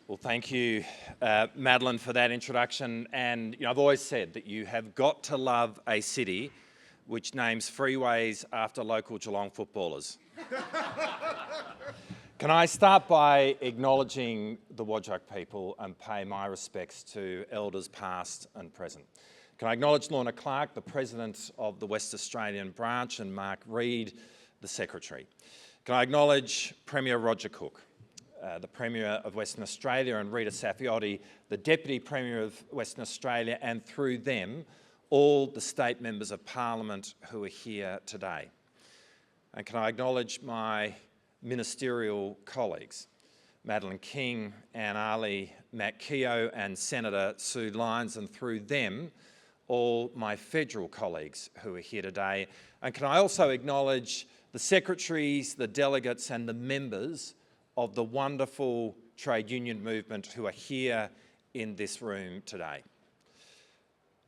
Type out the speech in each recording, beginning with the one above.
Well, thank you, Madeline, for that introduction. And I've always said that you have got to love a city which names freeways after local Geelong footballers. Can I start by acknowledging the Whadjuk people and pay my respects to elders past and present? Can I acknowledge Lorna Clark, the President of the West Australian branch, and Mark Reid, the Secretary? Can I acknowledge Premier Roger Cook, the Premier of Western Australia, and Rita Saffioti, the Deputy Premier of Western Australia, and through them, all the state members of Parliament who are here today? And can I acknowledge my ministerial colleagues, Madeleine King, Anne Arley, Matt Keogh, and Senator Sue Lyons, and through them, all my federal colleagues who are here today? And can I also acknowledge the secretaries, the delegates, and the members of the wonderful trade union movement who are here in this room today?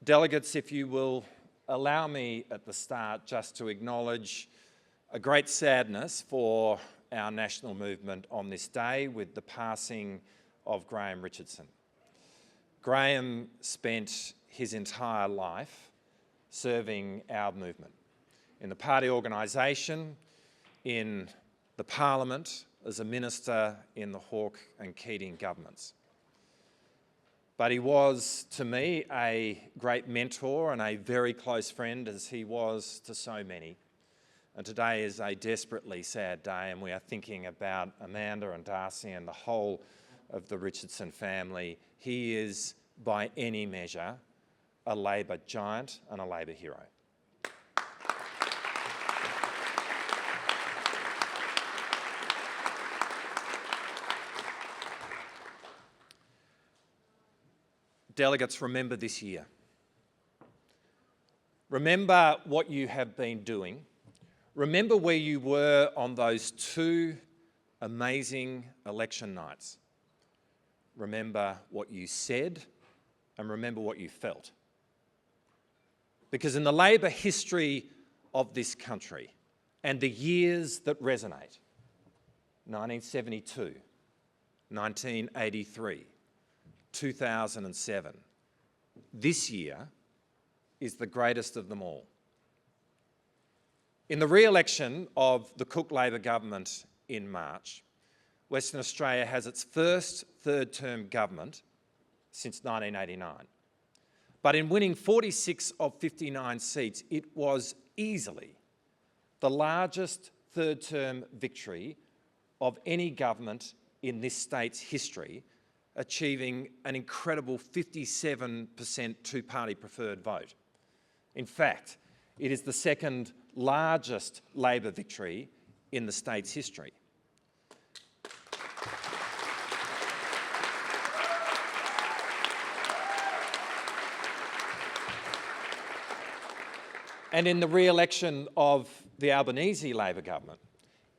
Delegates, if you will allow me at the start just to acknowledge a great sadness for our national movement on this day with the passing of Graham Richardson. Graham spent his entire life serving our movement in the party organisation, in the Parliament, as a minister in the Hawke and Keating governments. But he was, to me, a great mentor and a very close friend, as he was to so many. And today is a desperately sad day, and we are thinking about Amanda and Darcy and the whole of the Richardson family. He is, by any measure, a Labor giant and a Labor hero. Delegates, remember this year. Remember what you have been doing. Remember where you were on those two amazing election nights. Remember what you said and remember what you felt. Because in the Labor history of this country and the years that resonate, 1972, 1983, 2007. This year is the greatest of them all. In the re-election of the Cook Labor government in March, Western Australia has its first third-term government since 1989. But in winning 46 of 59 seats, it was easily the largest third-term victory of any government in this state's history, achieving an incredible 57% two-party preferred vote. In fact, it is the second largest Labor victory in the state's history. And in the re-election of the Albanese Labor government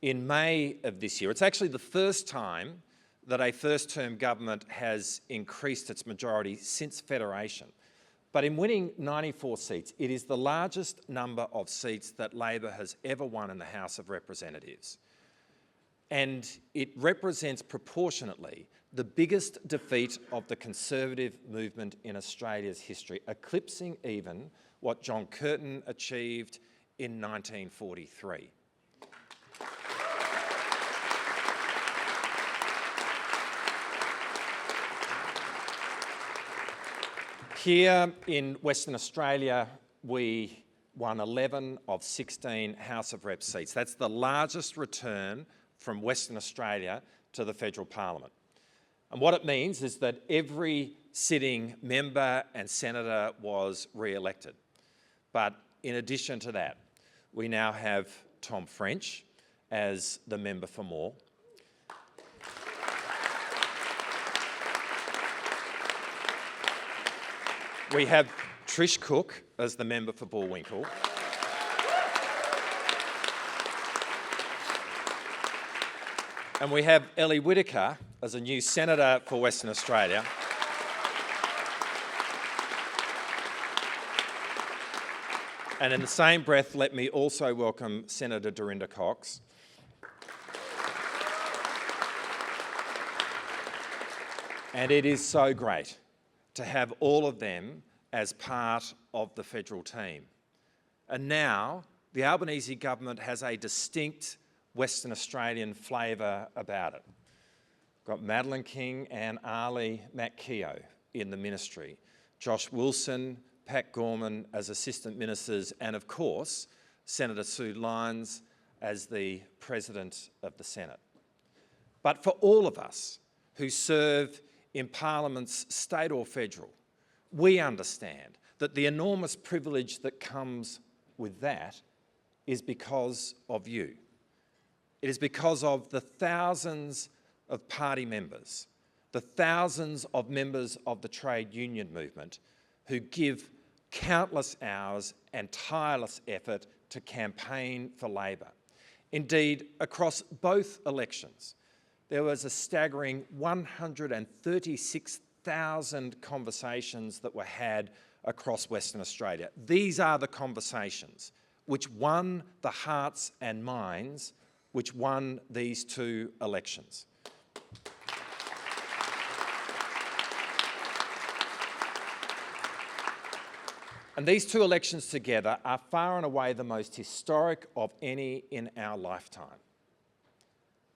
in May of this year, it's actually the first time that a first-term government has increased its majority since Federation. But in winning 94 seats, it is the largest number of seats that Labor has ever won in the House of Representatives. And it represents proportionately the biggest defeat of the Conservative movement in Australia's history, eclipsing even what John Curtin achieved in 1943. Here in Western Australia, we won 11 of 16 House of Reps seats. That's the largest return from Western Australia to the federal parliament. And what it means is that every sitting member and senator was re-elected. But in addition to that, we now have Tom French as the member for Moore. We have Trish Cook as the member for Bullwinkle. And we have Ellie Whittaker as a new senator for Western Australia. And in the same breath, let me also welcome Senator Dorinda Cox. And it is so great to have all of them as part of the federal team. And now the Albanese government has a distinct Western Australian flavour about it. Got Madeleine King and Ali Mackeo in the ministry, Josh Wilson, Pat Gorman as assistant ministers, and of course, Senator Sue Lyons as the President of the Senate. But for all of us who serve in parliaments, state or federal, we understand that the enormous privilege that comes with that is because of you. It is because of the thousands of party members, the thousands of members of the trade union movement who give countless hours and tireless effort to campaign for Labor. Indeed, across both elections, there was a staggering 136,000 conversations that were had across Western Australia. These are the conversations which won the hearts and minds, which won these two elections. And these two elections together are far and away the most historic of any in our lifetime.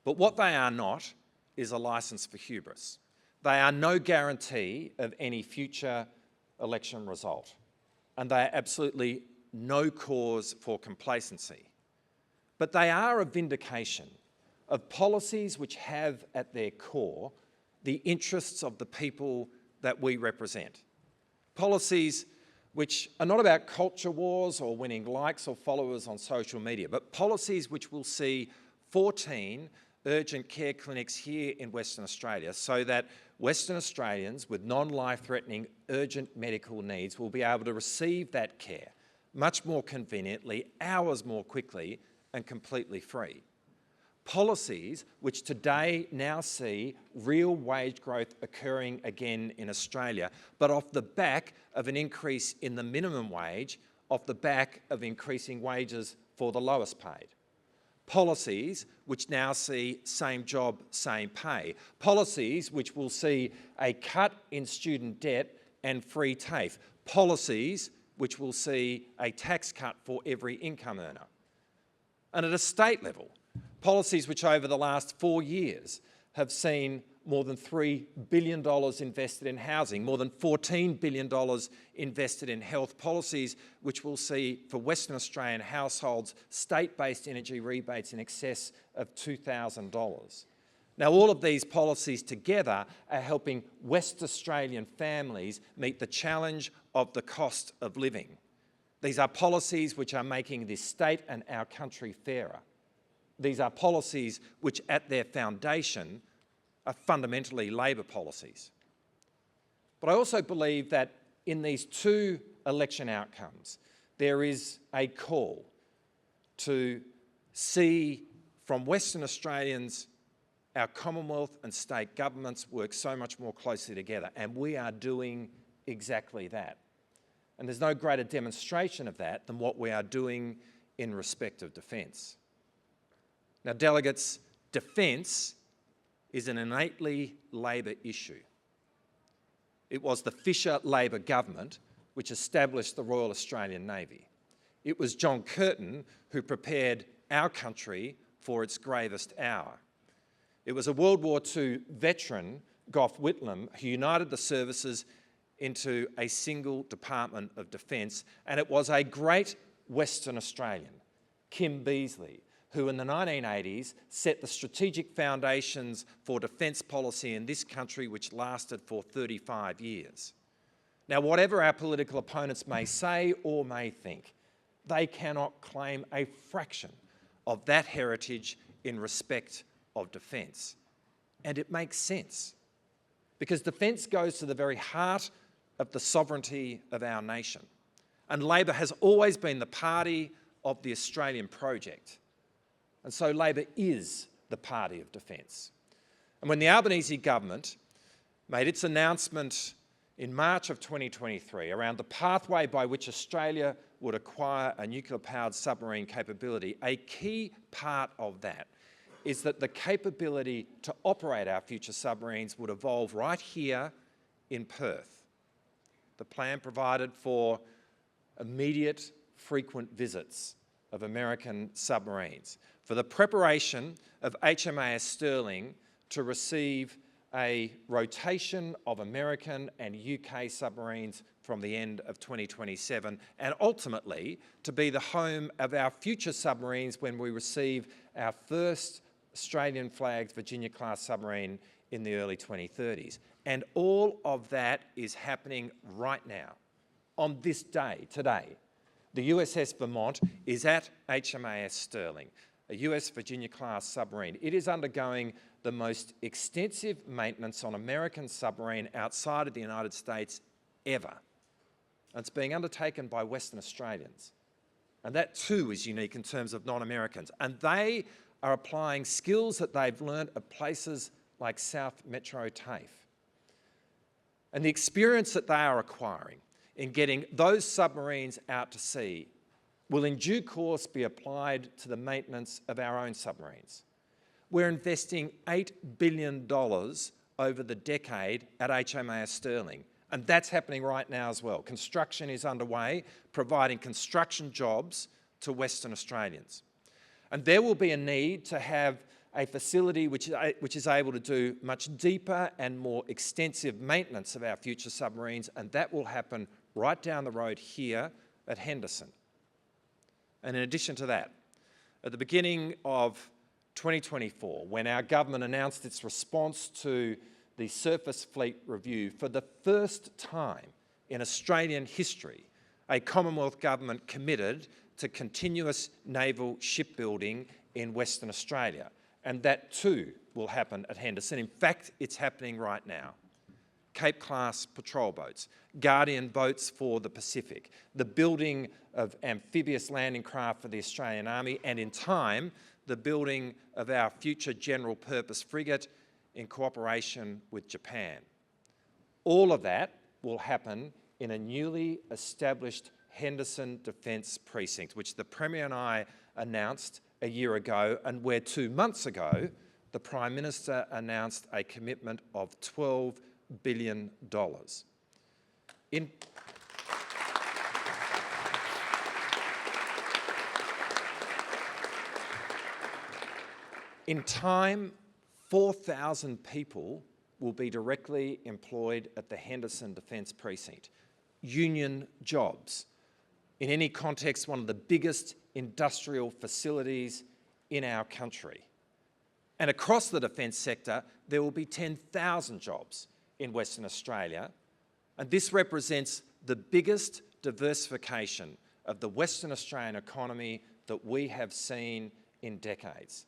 But what they are not is a licence for hubris. They are no guarantee of any future election result. And they are absolutely no cause for complacency. But they are a vindication of policies which have at their core the interests of the people that we represent. Policies which are not about culture wars or winning likes or followers on social media, but policies which will see 14 urgent care clinics here in Western Australia so that Western Australians with non-life-threatening urgent medical needs will be able to receive that care much more conveniently, hours more quickly, and completely free. Policies which today now see real wage growth occurring again in Australia, but off the back of an increase in the minimum wage, off the back of increasing wages for the lowest paid. Policies which now see same job, same pay. Policies which will see a cut in student debt and free TAFE. Policies which will see a tax cut for every income earner. And at a state level, policies which over the last 4 years have seen more than $3 billion invested in housing, more than $14 billion invested in health, policies which will see for Western Australian households state-based energy rebates in excess of $2,000. Now, all of these policies together are helping West Australian families meet the challenge of the cost of living. These are policies which are making this state and our country fairer. These are policies which at their foundation are fundamentally Labor policies. But I also believe that in these two election outcomes, there is a call to see from Western Australians our Commonwealth and state governments work so much more closely together, and we are doing exactly that. And there's no greater demonstration of that than what we are doing in respect of defence. Now, delegates, defence is an innately Labor issue. It was the Fisher Labor government which established the Royal Australian Navy. It was John Curtin who prepared our country for its gravest hour. It was a World War II veteran, Gough Whitlam, who united the services into a single Department of Defence, and it was a great Western Australian, Kim Beazley, who in the 1980s set the strategic foundations for defence policy in this country, which lasted for 35 years. Now, whatever our political opponents may say or may think, they cannot claim a fraction of that heritage in respect of defence. And it makes sense, because defence goes to the very heart of the sovereignty of our nation. And Labor has always been the party of the Australian project. And so Labor is the party of defence. And when the Albanese government made its announcement in March of 2023 around the pathway by which Australia would acquire a nuclear-powered submarine capability, a key part of that is that the capability to operate our future submarines would evolve right here in Perth. The plan provided for immediate, frequent visits of American submarines, for the preparation of HMAS Sterling to receive a rotation of American and UK submarines from the end of 2027, and ultimately to be the home of our future submarines when we receive our first Australian-flagged Virginia-class submarine in the early 2030s. And all of that is happening right now. On this day, today, the USS Vermont is at HMAS Sterling, a US Virginia-class submarine. It is undergoing the most extensive maintenance on American submarine outside of the United States ever. And it's being undertaken by Western Australians. And that too is unique in terms of non-Americans. And they are applying skills that they've learnt at places like South Metro TAFE. And the experience that they are acquiring in getting those submarines out to sea will in due course be applied to the maintenance of our own submarines. We're investing $8 billion over the decade at HMAS Sterling, and that's happening right now as well. Construction is underway, providing construction jobs to Western Australians. And there will be a need to have a facility which is able to do much deeper and more extensive maintenance of our future submarines, and that will happen right down the road here at Henderson. And in addition to that, at the beginning of 2024, when our government announced its response to the Surface Fleet Review, for the first time in Australian history, a Commonwealth government committed to continuous naval shipbuilding in Western Australia. And that too will happen at Henderson. In fact, it's happening right now. Cape-class patrol boats, Guardian boats for the Pacific, the building of amphibious landing craft for the Australian Army, and in time, the building of our future general purpose frigate in cooperation with Japan. All of that will happen in a newly established Henderson Defence Precinct, which the Premier and I announced a year ago, and where 2 months ago, the Prime Minister announced a commitment of $12 billion. In time, 4,000 people will be directly employed at the Henderson Defence Precinct. Union jobs. In any context, one of the biggest industrial facilities in our country. And across the defence sector, there will be 10,000 jobs in Western Australia. And this represents the biggest diversification of the Western Australian economy that we have seen in decades.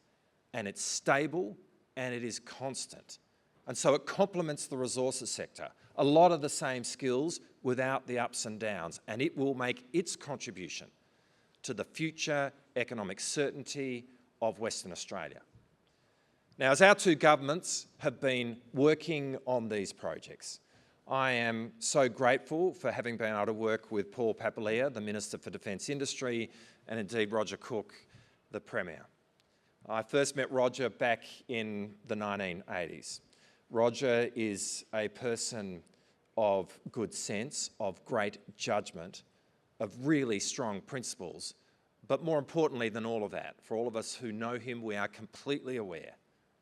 And it's stable and it is constant. And so it complements the resources sector. A lot of the same skills without the ups and downs, and it will make its contribution to the future economic certainty of Western Australia. Now, as our two governments have been working on these projects, I am so grateful for having been able to work with Paul Papalia, the Minister for Defence Industry, and indeed Roger Cook, the Premier. I first met Roger back in the 1980s. Roger is a person of good sense, of great judgment, of really strong principles, but more importantly than all of that, for all of us who know him, we are completely aware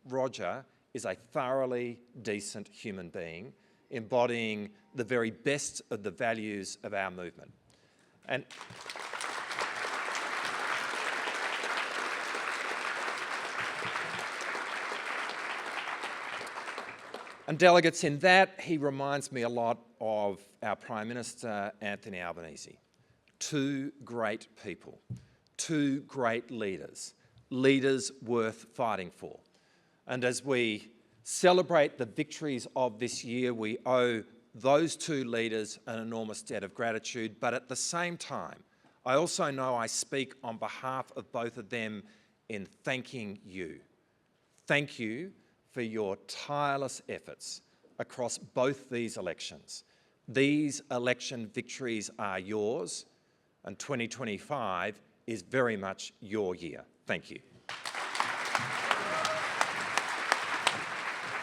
Roger is a thoroughly decent human being, embodying the very best of the values of our movement. And delegates, in that, he reminds me a lot of our Prime Minister, Anthony Albanese. Two great people, two great leaders, leaders worth fighting for. And as we celebrate the victories of this year, we owe those two leaders an enormous debt of gratitude. But at the same time, I also know I speak on behalf of both of them in thanking you. Thank you for your tireless efforts across both these elections. These election victories are yours, and 2025 is very much your year. Thank you.